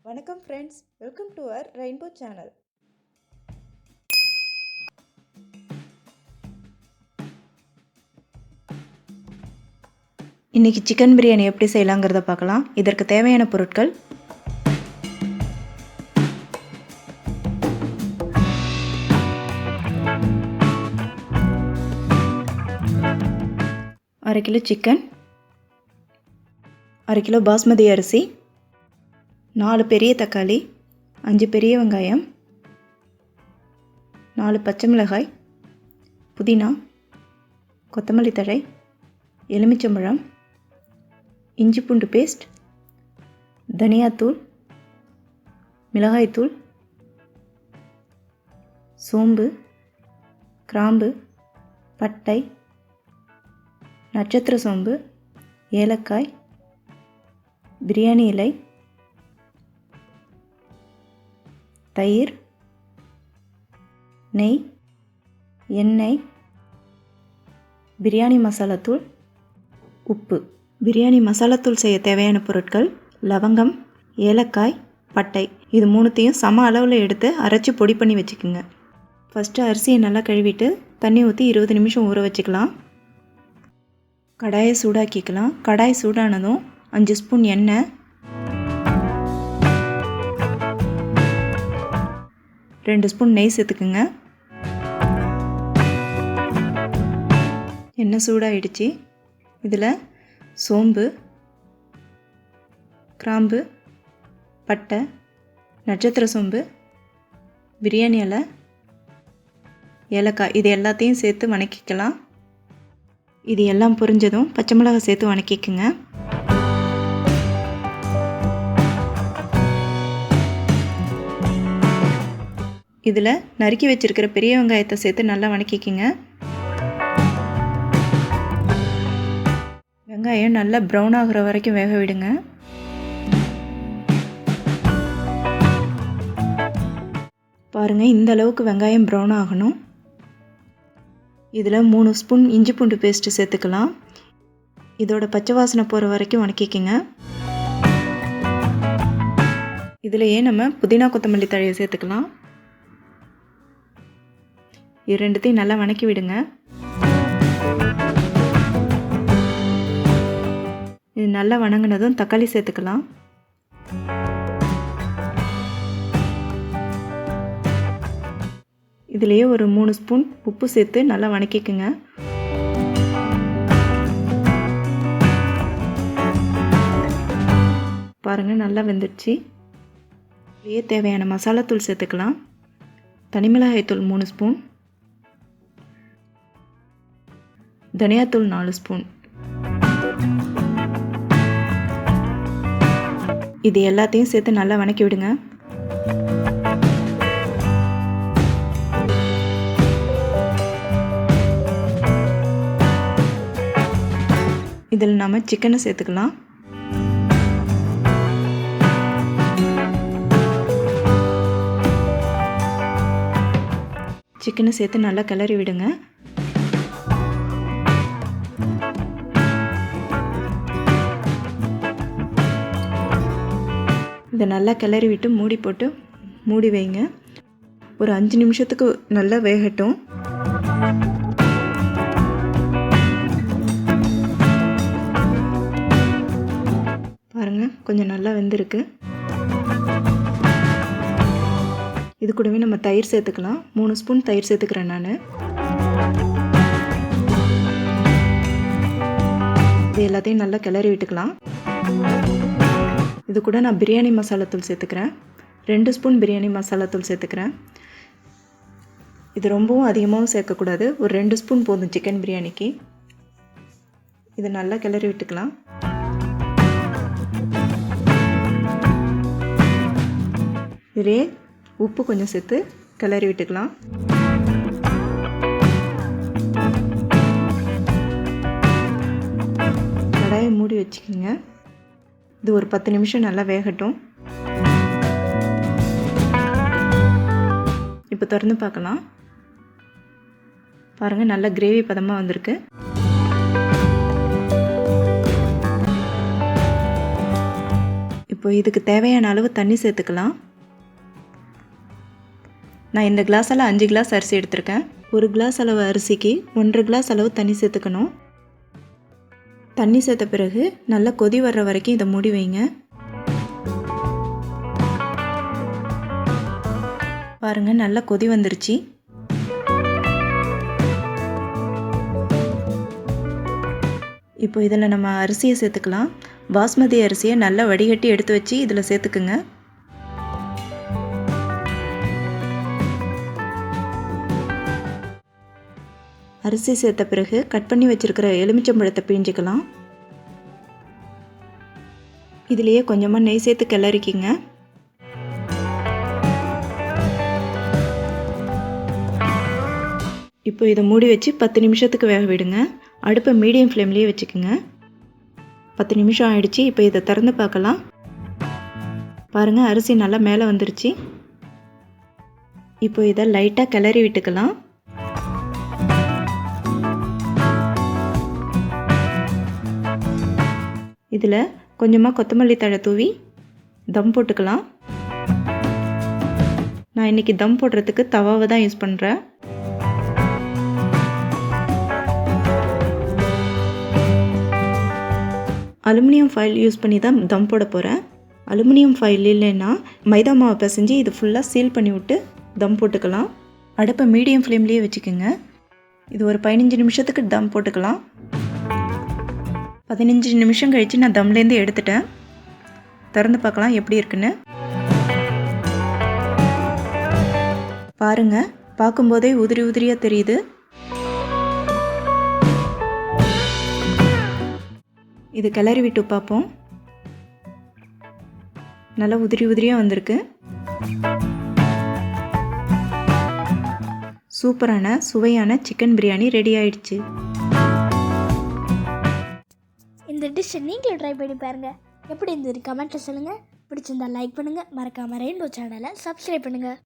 வணக்கம் friends, welcome to our rainbow channel. இன்றைக்கி chicken biryani எப்படி செய்யலாங்கிறத பார்க்கலாம். இதற்கு தேவையான பொருட்கள்: அரை கிலோ சிக்கன், அரை கிலோ பாஸ்மதி அரிசி, 4 பெரிய தக்காளி, 5 பெரிய வெங்காயம், 4 பச்சை மிளகாய், புதினா, கொத்தமல்லி தழை, எலுமிச்சம்பழம், இஞ்சி பூண்டு பேஸ்ட், தனியாத்தூள், மிளகாய்த்தூள், சோம்பு, கிராம்பு, பட்டை, நட்சத்திர சோம்பு, ஏலக்காய், பிரியாணி இலை, தயிர், நெய், எண்ணெய், பிரியாணி மசாலாத்தூள், உப்பு. பிரியாணி மசாலாத்தூள் செய்ய தேவையான பொருட்கள்: லவங்கம், ஏலக்காய், பட்டை. இது மூணுத்தையும் சம அளவில் எடுத்து அரைச்சி பொடி பண்ணி வச்சுக்கோங்க. ஃபஸ்ட்டு அரிசியை நல்லா கழுவிட்டு தண்ணி ஊற்றி 20 நிமிஷம் ஊற வச்சுக்கலாம். கடாயை சூடாக்கிக்கலாம். கடாய் சூடானதும் 5 ஸ்பூன் எண்ணெய், 2 ஸ்பூன் நெய் சேர்த்துக்குங்க. எண்ணெய் சூடாகிடுச்சு. இதில் சோம்பு, கிராம்பு, பட்டை, நட்சத்திர சோம்பு, பிரியாணி இலை, ஏலக்காய் இது எல்லாத்தையும் சேர்த்து வணக்கிக்கலாம். இது எல்லாம் பொரிஞ்சதும் பச்சை மிளகாய் சேர்த்து வணக்கிக்குங்க. இதில் நறுக்கி வச்சுருக்கிற பெரிய வெங்காயத்தை சேர்த்து நல்லா வணக்கிக்கிங்க. வெங்காயம் நல்லா ப்ரௌன் ஆகிற வரைக்கும் வேக விடுங்க. பாருங்கள், இந்த அளவுக்கு வெங்காயம் ப்ரௌன் ஆகணும். இதில் 3 ஸ்பூன் இஞ்சி பூண்டு பேஸ்ட்டு சேர்த்துக்கலாம். இதோட பச்சை வாசனை போகிற வரைக்கும் வணக்கிக்கிங்க. இதிலையே நம்ம புதினா கொத்தமல்லி தழையை சேர்த்துக்கலாம். இது ரெண்டுத்தையும் நல்லா வணக்கி விடுங்க. இது நல்லா வணங்கினதும் தக்காளி சேர்த்துக்கலாம். இதுலேயே ஒரு 3 ஸ்பூன் உப்பு சேர்த்து நல்லா வணக்கிக்குங்க. பாருங்கள், நல்லா வெந்துடுச்சு. இதுலேயே தேவையான மசாலாத்தூள் சேர்த்துக்கலாம். தனிமிளகாய்த்தூள் 3 ஸ்பூன், தனியாத்தூள் 4 ஸ்பூன். இது எல்லாத்தையும் சேர்த்து நல்லா வணக்கி விடுங்க. இதில் நம்ம சிக்கனை சேர்த்துக்கலாம். சிக்கனை சேர்த்து நல்லா கிளறி விடுங்க. இதை நல்லா கிளறி விட்டு மூடி போட்டு மூடி வைங்க. ஒரு 5 நிமிஷத்துக்கு நல்லா வேகட்டும். பாருங்கள், கொஞ்சம் நல்லா வெந்திருக்கு. இது கூடவே நம்ம தயிர் சேர்த்துக்கலாம். 3 ஸ்பூன் தயிர் சேர்த்துக்கிறேன் நான். இது எல்லாத்தையும் நல்லா கிளறி விட்டுக்கலாம். இது கூட நான் பிரியாணி மசாலாத்தூள் சேர்த்துக்கிறேன். 2 ஸ்பூன் பிரியாணி மசாலாத்தூள் சேர்த்துக்கிறேன். இது ரொம்பவும் அதிகமாகவும் சேர்க்கக்கூடாது. ஒரு 2 ஸ்பூன் போதும் சிக்கன் பிரியாணிக்கு. இது நல்லா கிளறி விட்டுக்கலாம். இதிலே உப்பு கொஞ்சம் சேர்த்து கிளறி விட்டுக்கலாம். கடாயை மூடி வச்சுக்கோங்க. இது ஒரு 10 நிமிஷம் நல்லா வேகட்டும். இப்போ திறந்து பார்க்கலாம். பாருங்கள், நல்ல கிரேவி பதமாக வந்திருக்கு. இப்போ இதுக்கு தேவையான அளவு தண்ணி சேர்த்துக்கலாம். நான் இந்த கிளாஸால் 5 கிளாஸ் அரிசி எடுத்திருக்கேன். 1 கிளாஸ் அளவு அரிசிக்கு 1.5 கிளாஸ் அளவு தண்ணி சேர்த்துக்கணும். தண்ணி சேர்த்த பிறகு நல்லா கொதி வர்ற வரைக்கும் இதை மூடி வைங்க. பாருங்கள், நல்லா கொதி வந்துருச்சு. இப்போ இதில் நம்ம அரிசியை சேர்த்துக்கலாம். பாஸ்மதி அரிசியை நல்லா வடிகட்டி எடுத்து வச்சு இதில் சேர்த்துக்குங்க. அரிசி சேர்த்த பிறகு கட் பண்ணி வச்சுருக்கிற எலுமிச்சம்பழத்தை பிழிஞ்சிக்கலாம். இதுலேயே கொஞ்சமாக நெய் சேர்த்து கிளறிக்கிங்க. இப்போ இதை மூடி வச்சு 10 நிமிஷத்துக்கு வேக விடுங்க. அடுப்பை மீடியம் ஃப்ளேம்லேயே வச்சுக்கோங்க. 10 நிமிஷம் ஆயிடுச்சு. இப்போ இதை திறந்து பார்க்கலாம். பாருங்கள், அரிசி நல்லா மேலே வந்துருச்சு. இப்போ இதை லைட்டாக கிளறி விட்டுக்கலாம். இதில் கொஞ்சமாக கொத்தமல்லி தழை தூவி தம் போட்டுக்கலாம். நான் இன்றைக்கி தம் போடுறதுக்கு தவாவை தான் யூஸ் பண்ணுறேன். அலுமினியம் ஃபாயில் யூஸ் பண்ணி தான் தம் போட போகிறேன். அலுமினியம் ஃபாயில் இல்லைன்னா மைதா மாவை பிசைஞ்சு இது ஃபுல்லாக சீல் பண்ணி விட்டு தம் போட்டுக்கலாம். அடுப்பை மீடியம் ஃப்ளேம்லேயே வச்சுக்கோங்க. இது ஒரு 15 நிமிஷத்துக்கு தம் போட்டுக்கலாம். 15 நிமிஷம் கழித்து நான் தம்லேருந்து எடுத்துட்டேன். திறந்து பார்க்கலாம் எப்படி இருக்குன்னு. பாருங்கள், பார்க்கும்போதே உதிரி உதிரியாக தெரியுது. இது கிளறி விட்டு பார்ப்போம். நல்லா உதிரி உதிரியாக வந்திருக்கு. சூப்பரான சுவையான சிக்கன் பிரியாணி ரெடி ஆயிடுச்சு. இந்த டிஷ்ஷை நீங்களும் ட்ரை பண்ணி பாருங்கள். எப்படி இருந்தது கமெண்ட்டில் சொல்லுங்கள். பிடிச்சிருந்தால் லைக் பண்ணுங்கள். மறக்காமல் ரெயின்போ சேனலை சப்ஸ்கிரைப் பண்ணுங்கள்.